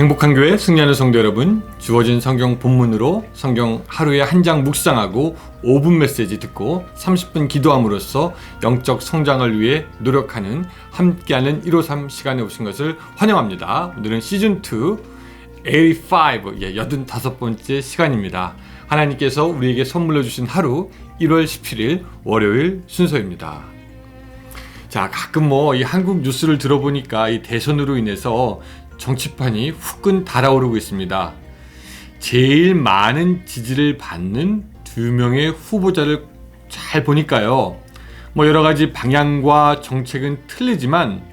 행복한 교회 승리하는 성도 여러분, 주어진 성경 본문으로 성경 하루에 한 장 묵상하고 5분 메시지 듣고 30분 기도함으로써 영적 성장을 위해 노력하는 함께하는 153 시간에 오신 것을 환영합니다. 오늘은 시즌2 85, 85번째 시간입니다. 하나님께서 우리에게 선물로 주신 하루 1월 17일 월요일 순서입니다. 자, 가끔 이 한국 뉴스를 들어보니까 이 대선으로 인해서 정치판이 후끈 달아오르고 있습니다. 제일 많은 지지를 받는 두 명의 후보자를 잘 보니까요. 여러 가지 방향과 정책은 틀리지만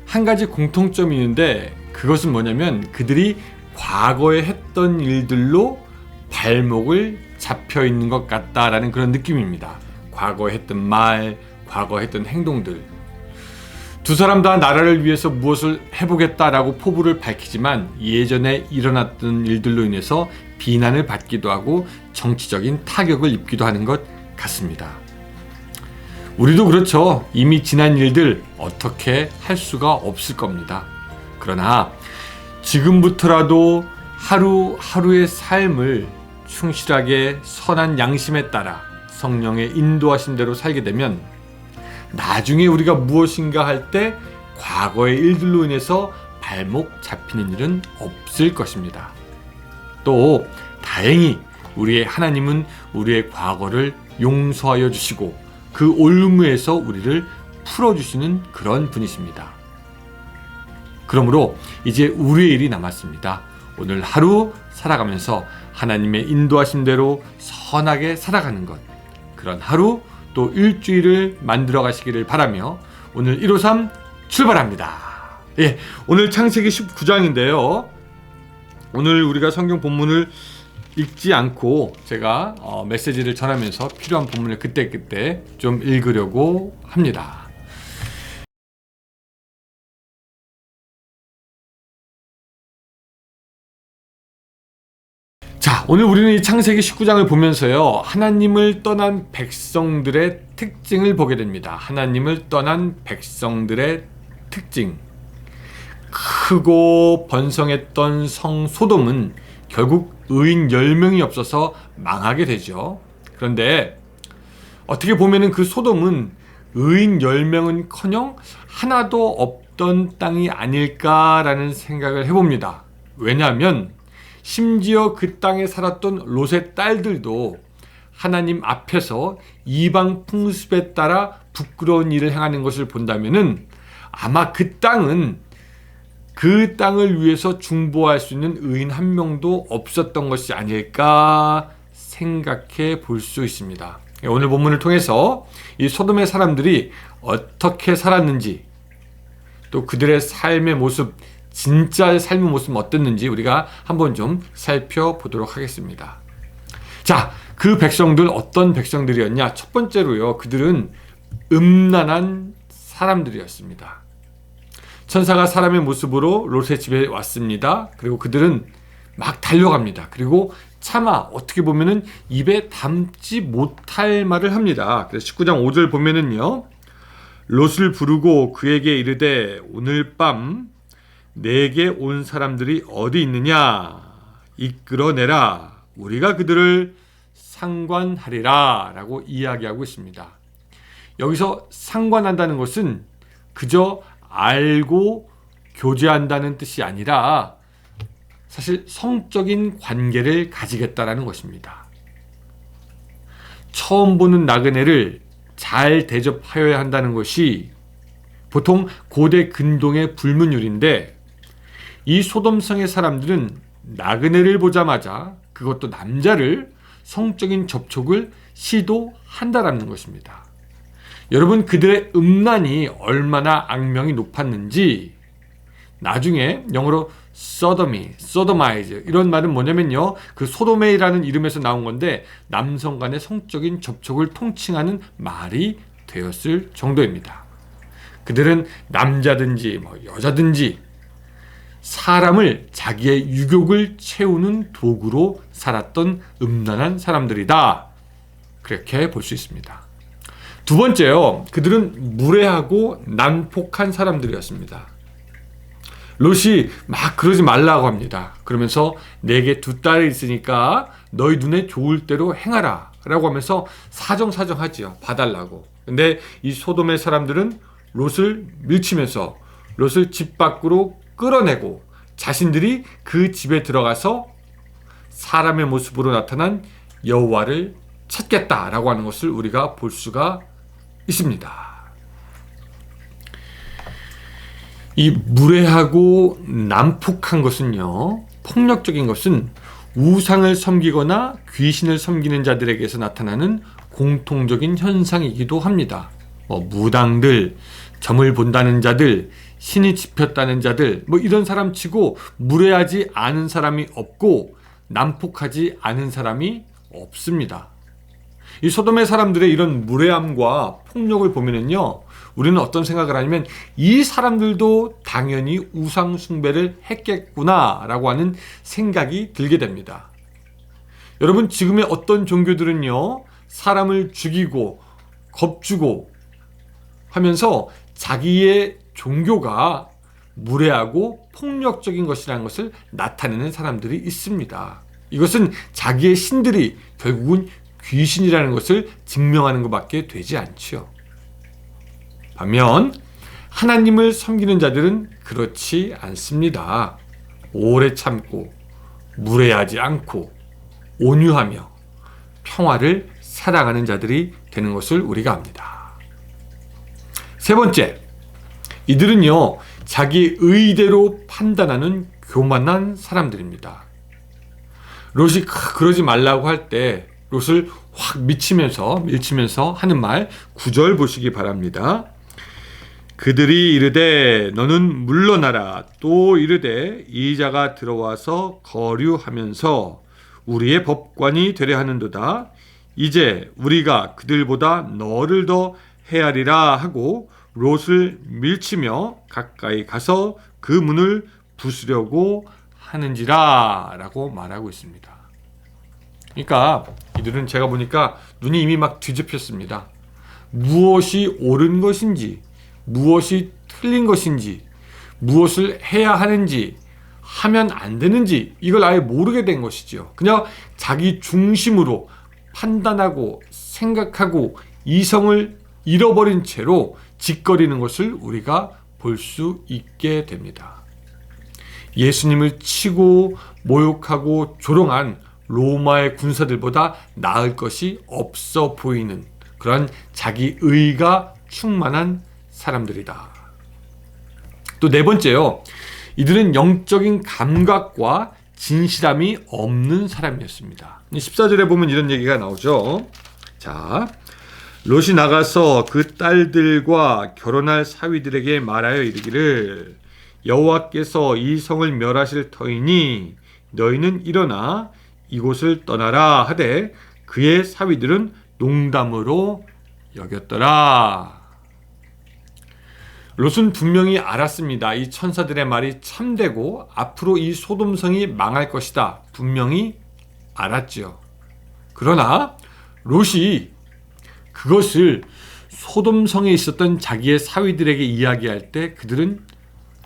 한 가지 공통점이 있는데 그것은 뭐냐면 그들이 과거에 했던 일들로 발목을 잡혀 있는 것 같다라는 그런 느낌입니다. 과거에 했던 말, 과거에 했던 행동들. 두 사람 다 나라를 위해서 무엇을 해보겠다라고 포부를 밝히지만 예전에 일어났던 일들로 인해서 비난을 받기도 하고 정치적인 타격을 입기도 하는 것 같습니다. 우리도 그렇죠. 이미 지난 일들 어떻게 할 수가 없을 겁니다. 그러나 지금부터라도 하루하루의 삶을 충실하게 선한 양심에 따라 성령의 인도하신 대로 살게 되면 나중에 우리가 무엇인가 할 때 과거의 일들로 인해서 발목 잡히는 일은 없을 것입니다. 또 다행히 우리의 하나님은 우리의 과거를 용서하여 주시고 그 올무에서 우리를 풀어주시는 그런 분이십니다. 그러므로 이제 우리의 일이 남았습니다. 오늘 하루 살아가면서 하나님의 인도하신 대로 선하게 살아가는 것, 그런 하루 또 일주일을 만들어 가시기를 바라며 오늘 153 출발합니다. 오늘 창세기 19장인데요. 오늘 우리가 성경 본문을 읽지 않고 제가 메시지를 전하면서 필요한 본문을 그때그때 좀 읽으려고 합니다. 자, 오늘 우리는 이 창세기 19장을 보면서요, 하나님을 떠난 백성들의 특징을 보게 됩니다. 하나님을 떠난 백성들의 특징. 크고 번성했던 성 소돔은 결국 의인 10명이 없어서 망하게 되죠. 그런데 어떻게 보면은 그 소돔은 의인 10명은커녕 하나도 없던 땅이 아닐까라는 생각을 해봅니다. 왜냐하면 심지어 그 땅에 살았던 롯의 딸들도 하나님 앞에서 이방 풍습에 따라 부끄러운 일을 행하는 것을 본다면은 아마 그 땅은 그 땅을 위해서 중보할 수 있는 의인 한 명도 없었던 것이 아닐까 생각해 볼 수 있습니다. 오늘 본문을 통해서 이 소돔의 사람들이 어떻게 살았는지, 또 그들의 삶의 모습, 진짜 삶의 모습은 어땠는지 우리가 한번 좀 살펴보도록 하겠습니다. 자, 그 백성들 어떤 백성들이었냐? 첫 번째로요, 그들은 음란한 사람들이었습니다. 천사가 사람의 모습으로 롯의 집에 왔습니다. 그리고 그들은 막 달려갑니다. 그리고 차마 어떻게 보면은 입에 담지 못할 말을 합니다. 그래서 19장 5절 보면은요, 롯을 부르고 그에게 이르되 오늘 밤 내게 온 사람들이 어디 있느냐? 이끌어내라. 우리가 그들을 상관하리라. 라고 이야기하고 있습니다. 여기서 상관한다는 것은 그저 알고 교제한다는 뜻이 아니라 사실 성적인 관계를 가지겠다라는 것입니다. 처음 보는 나그네를 잘 대접하여야 한다는 것이 보통 고대 근동의 불문율인데, 이 소돔성의 사람들은 나그네를 보자마자, 그것도 남자를, 성적인 접촉을 시도한다라는 것입니다. 여러분, 그들의 음란이 얼마나 악명이 높았는지 나중에 영어로 sodomize 이런 말은 뭐냐면요, 그 소돔이라는 이름에서 나온 건데 남성 간의 성적인 접촉을 통칭하는 말이 되었을 정도입니다. 그들은 남자든지 여자든지 사람을 자기의 유욕을 채우는 도구로 살았던 음란한 사람들이다, 그렇게 볼 수 있습니다. 두 번째요, 그들은 무례하고 난폭한 사람들이었습니다. 롯이 막 그러지 말라고 합니다. 그러면서 내게 두 딸이 있으니까 너희 눈에 좋을 대로 행하라 라고 하면서 사정사정하지요. 봐달라고. 근데 이 소돔의 사람들은 롯을 밀치면서 롯을 집 밖으로 끌어내고 자신들이 그 집에 들어가서 사람의 모습으로 나타난 여호와를 찾겠다라고 하는 것을 우리가 볼 수가 있습니다. 이 무례하고 난폭한 것은요, 폭력적인 것은 우상을 섬기거나 귀신을 섬기는 자들에게서 나타나는 공통적인 현상이기도 합니다. 무당들, 점을 본다는 자들, 신이 집혔다는 자들, 이런 사람 치고 무례하지 않은 사람이 없고 난폭하지 않은 사람이 없습니다. 이 소돔의 사람들의 이런 무례함과 폭력을 보면은요, 우리는 어떤 생각을 하냐면 이 사람들도 당연히 우상 숭배를 했겠구나라고 하는 생각이 들게 됩니다. 여러분, 지금의 어떤 종교들은요, 사람을 죽이고 겁주고 하면서 자기의 종교가 무례하고 폭력적인 것이라는 것을 나타내는 사람들이 있습니다. 이것은 자기의 신들이 결국은 귀신이라는 것을 증명하는 것밖에 되지 않죠. 반면 하나님을 섬기는 자들은 그렇지 않습니다. 오래 참고 무례하지 않고 온유하며 평화를 사랑하는 자들이 되는 것을 우리가 압니다. 세 번째, 이들은요, 자기 의대로 판단하는 교만한 사람들입니다. 롯이 그러지 말라고 할 때 롯을 확 밀치면서 하는 말 9절 보시기 바랍니다. 그들이 이르되 너는 물러나라. 또 이르되 이자가 들어와서 거류하면서 우리의 법관이 되려 하는도다. 이제 우리가 그들보다 너를 더 헤아리라 하고 롯을 밀치며 가까이 가서 그 문을 부수려고 하는지라 라고 말하고 있습니다. 그러니까 이들은 제가 보니까 눈이 이미 막 뒤집혔습니다. 무엇이 옳은 것인지, 무엇이 틀린 것인지, 무엇을 해야 하는지, 하면 안 되는지 이걸 아예 모르게 된 것이죠. 그냥 자기 중심으로 판단하고 생각하고 이성을 잃어버린 채로 짓거리는 것을 우리가 볼 수 있게 됩니다. 예수님을 치고 모욕하고 조롱한 로마의 군사들보다 나을 것이 없어 보이는 그런 자기 의가 충만한 사람들이다. 또 네 번째요. 이들은 영적인 감각과 진실함이 없는 사람이었습니다. 14절에 보면 이런 얘기가 나오죠. 자, 롯이 나가서 그 딸들과 결혼할 사위들에게 말하여 이르기를 여호와께서 이 성을 멸하실 터이니 너희는 일어나 이곳을 떠나라 하되 그의 사위들은 농담으로 여겼더라. 롯은 분명히 알았습니다. 이 천사들의 말이 참되고 앞으로 이 소돔성이 망할 것이다. 분명히 알았죠. 그러나 롯이 그것을 소돔성에 있었던 자기의 사위들에게 이야기할 때 그들은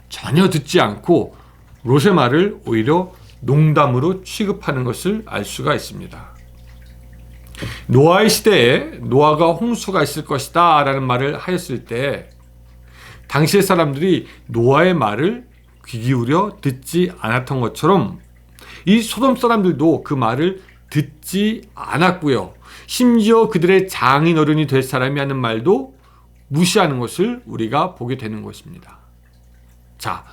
전혀 듣지 않고 롯의 말을 오히려 농담으로 취급하는 것을 알 수가 있습니다. 노아의 시대에 노아가 홍수가 있을 것이다 라는 말을 하였을 때 당시의 사람들이 노아의 말을 귀 기울여 듣지 않았던 것처럼 이 소돔 사람들도 그 말을 듣지 않았고요. 심지어 그들의 장인어른이 될 사람이 하는 말도 무시하는 것을 우리가 보게 되는 것입니다. 자,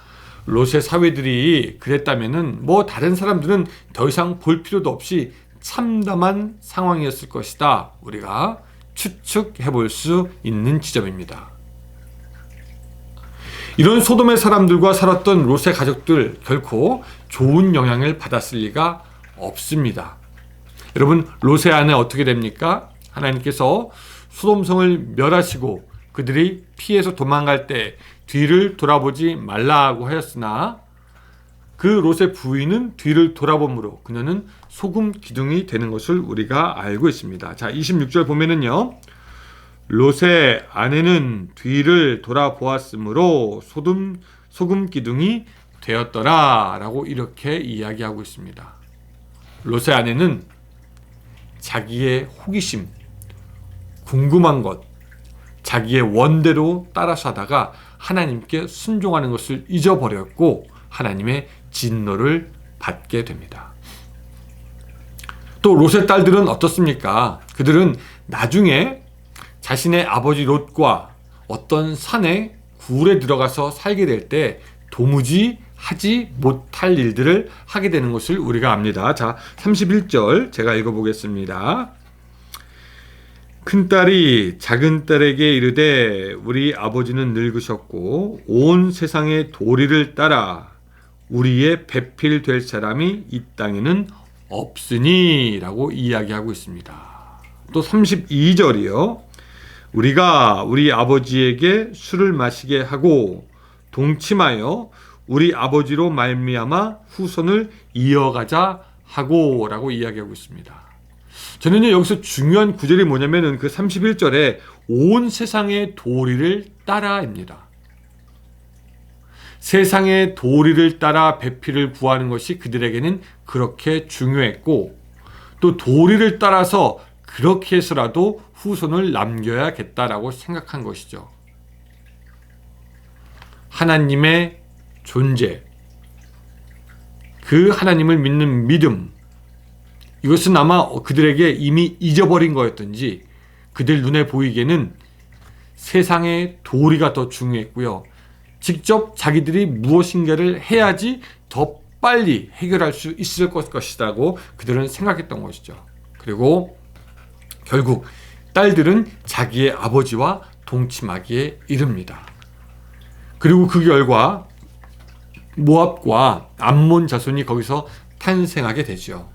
롯의 사위들이 그랬다면은 다른 사람들은 더 이상 볼 필요도 없이 참담한 상황이었을 것이다. 우리가 추측해 볼 수 있는 지점입니다. 이런 소돔의 사람들과 살았던 롯의 가족들 결코 좋은 영향을 받았을 리가 없습니다. 여러분, 롯의 아내 어떻게 됩니까? 하나님께서 소돔성을 멸하시고 그들이 피해서 도망갈 때 뒤를 돌아보지 말라고 하였으나 그 롯의 부인은 뒤를 돌아봄으로 그녀는 소금 기둥이 되는 것을 우리가 알고 있습니다. 자, 26절 보면은요. 롯의 아내는 뒤를 돌아보았으므로 소금 기둥이 되었더라 라고 이렇게 이야기하고 있습니다. 롯의 아내는 자기의 호기심, 궁금한 것, 자기의 원대로 따라서 하다가 하나님께 순종하는 것을 잊어버렸고 하나님의 진노를 받게 됩니다. 또 롯의 딸들은 어떻습니까? 그들은 나중에 자신의 아버지 롯과 어떤 산에 굴에 들어가서 살게 될 때 도무지 하지 못할 일들을 하게 되는 것을 우리가 압니다. 자, 31절 제가 읽어보겠습니다. 큰딸이 작은딸에게 이르되 우리 아버지는 늙으셨고 온 세상의 도리를 따라 우리의 배필 될 사람이 이 땅에는 없으니 라고 이야기하고 있습니다. 또 32절이요. 우리가 우리 아버지에게 술을 마시게 하고 동침하여 우리 아버지로 말미암아 후손을 이어가자 하고 라고 이야기하고 있습니다. 저는요 여기서 중요한 구절이 뭐냐면은 그 31절에 온 세상의 도리를 따라입니다. 세상의 도리를 따라 배필을 구하는 것이 그들에게는 그렇게 중요했고 또 도리를 따라서 그렇게 해서라도 후손을 남겨야겠다라고 생각한 것이죠. 하나님의 존재, 그 하나님을 믿는 믿음, 이것은 아마 그들에게 이미 잊어버린 거였던지 그들 눈에 보이기에는 세상의 도리가 더 중요했고요. 직접 자기들이 무엇인가를 해야지 더 빨리 해결할 수 있을 것이라고 그들은 생각했던 것이죠. 그리고 결국 딸들은 자기의 아버지와 동침하기에 이릅니다. 그리고 그 결과 모압과 암몬 자손이 거기서 탄생하게 되죠.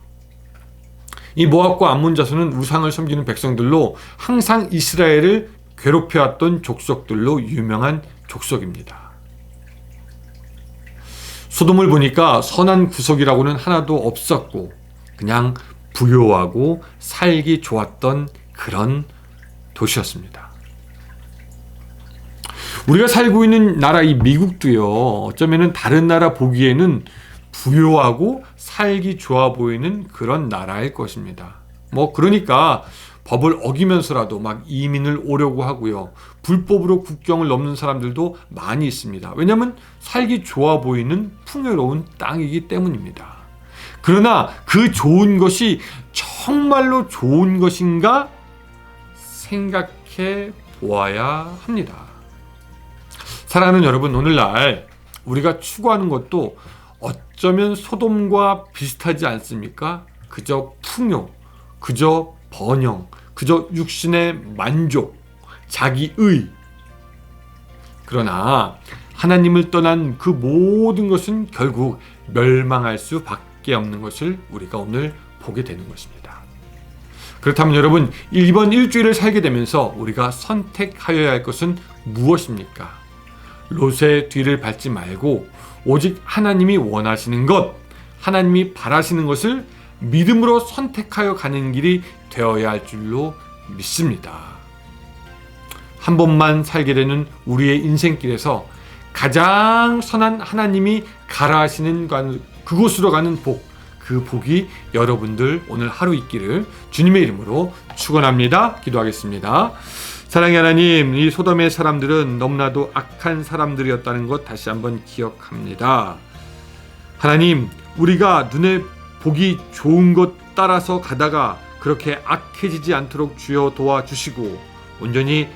이 모압과 암몬 자손은 우상을 섬기는 백성들로 항상 이스라엘을 괴롭혀왔던 족속들로 유명한 족속입니다. 소돔을 보니까 선한 구석이라고는 하나도 없었고 그냥 부요하고 살기 좋았던 그런 도시였습니다. 우리가 살고 있는 나라 이 미국도요, 어쩌면은 다른 나라 보기에는 부요하고 살기 좋아 보이는 그런 나라일 것입니다. 그러니까 법을 어기면서라도 막 이민을 오려고 하고요. 불법으로 국경을 넘는 사람들도 많이 있습니다. 왜냐하면 살기 좋아 보이는 풍요로운 땅이기 때문입니다. 그러나 그 좋은 것이 정말로 좋은 것인가 생각해 보아야 합니다. 사랑하는 여러분, 오늘날 우리가 추구하는 것도 어쩌면 소돔과 비슷하지 않습니까? 그저 풍요, 그저 번영, 그저 육신의 만족, 자기의. 그러나 하나님을 떠난 그 모든 것은 결국 멸망할 수밖에 없는 것을 우리가 오늘 보게 되는 것입니다. 그렇다면 여러분, 이번 일주일을 살게 되면서 우리가 선택하여야 할 것은 무엇입니까? 롯의 뒤를 밟지 말고 오직 하나님이 원하시는 것, 하나님이 바라시는 것을 믿음으로 선택하여 가는 길이 되어야 할 줄로 믿습니다. 한 번만 살게 되는 우리의 인생길에서 가장 선한 하나님이 가라 하시는 그곳으로 가는 복, 그 복이 여러분들 오늘 하루 있기를 주님의 이름으로 축원합니다. 기도하겠습니다. 사랑의 하나님, 이 소돔의 사람들은 너무나도 악한 사람들이었다는 것 다시 한번 기억합니다. 하나님, 우리가 눈에 보기 좋은 것 따라서 가다가 그렇게 악해지지 않도록 주여 도와주시고 온전히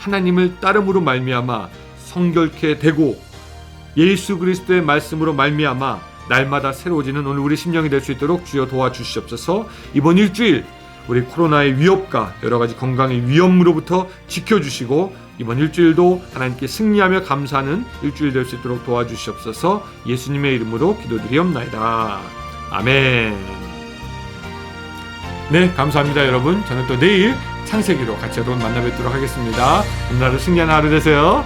하나님을 따름으로 말미암아 성결케 되고 예수 그리스도의 말씀으로 말미암아 날마다 새로워지는 오늘 우리 심령이 될 수 있도록 주여 도와주시옵소서. 이번 일주일 우리 코로나의 위협과 여러가지 건강의 위험으로부터 지켜주시고 이번 일주일도 하나님께 승리하며 감사하는 일주일 될 수 있도록 도와주시옵소서. 예수님의 이름으로 기도드리옵나이다. 아멘. 네, 감사합니다 여러분. 저는 또 내일 창세기로 같이 여러분 만나 뵙도록 하겠습니다. 오늘 하루 승리하는 하루 되세요.